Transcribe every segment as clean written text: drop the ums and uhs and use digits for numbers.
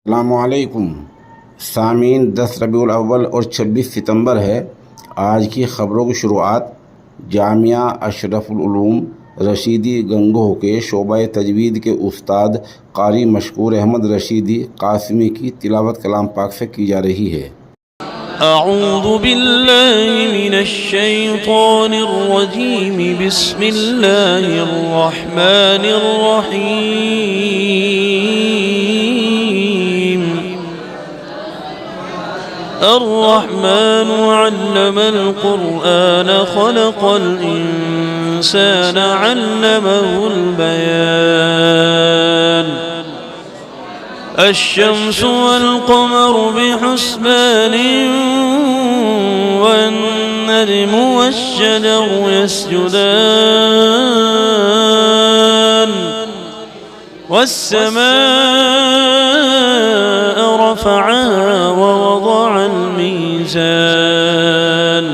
अस्सलामुअलैकुम सामीन। 10 रबीउल अव्वल और 26 सितंबर है। आज की ख़बरों की शुरुआत जामिया अशरफुल उलूम रशीदी गंगोह के शोबा तजवीद के उस्ताद कारी मशकूर अहमद रशीदी कासिमी की तिलावत कलाम पाक से की जा रही है। अऊज़ु बिल्लाहि मिनश शैतानिर रजीम, बिस्मिल्लाहिर रहमानिर रहीम। अर्रहमानु अल्लमल क़ुरआन ख़लक़ल इंसान अल्लमहुल बयान। अश्शम्सु वल क़मरु बिहुस्बान वन्नज्मु वश्शजरु यस्जुदान। वस्समाअ रफ़अहा ववضعल मीज़ान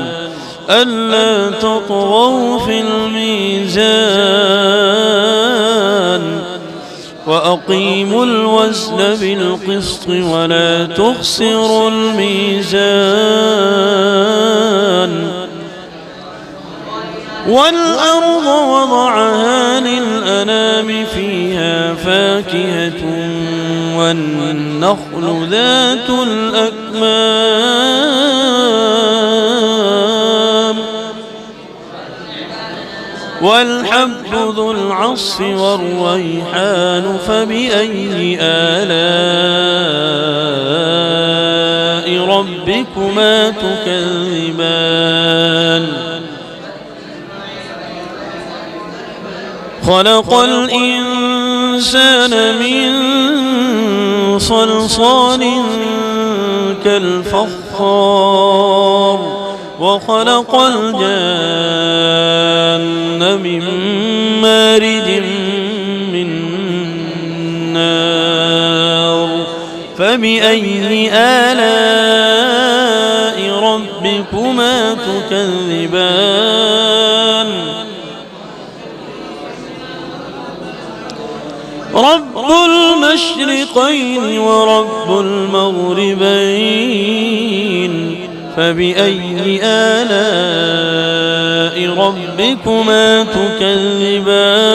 अल्ला तطغوا फ़िल मीज़ान वअक़ीमुल वज़्न बिलक़िस्ति वला तुख़्सिरुल मीज़ान। वल्अर्ज़ वضعها लिलअनाम फ़ीहा फ़ाकिहة वन्नख़्लु ذातुल अक्माम والحب ذو العصف والريحان فبأي آلاء ربكما تكذبان؟ خلق الإنسان من صلصال كالفخار وخلق الجان من مارج من نار فبأي آلاء ربكما تكذبان؟ رب المشرقين ورب المغربين فبأي آلاء ربكما تكذبان؟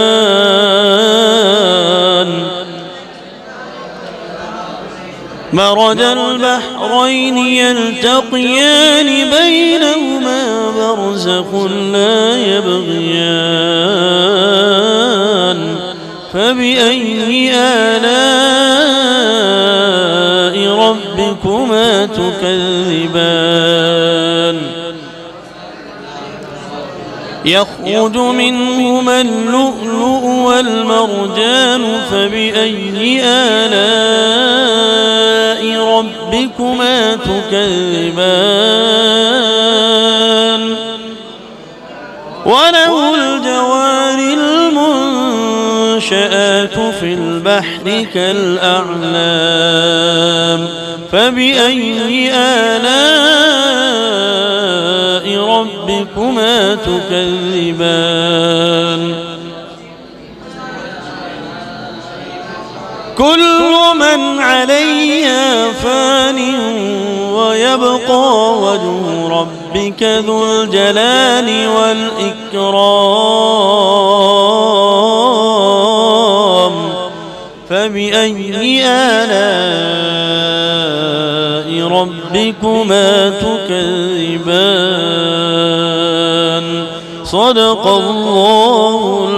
مرج البحرين يلتقيان بينهما برزخ لا يبغيان فبأي آلاء ربكما تكذبان؟ يخرج منهما اللؤلؤ والمرجان فبأي آلاء ربكما تكذبان؟ وله الجوار المنشآت في البحر كالأعلام فبأي آلاء ربكما تكذبان؟ كل من عليها فان ويبقى وجه ربك ذو الجلال والإكرام فبأي آلاء ربكما تكذبان؟ صدق الله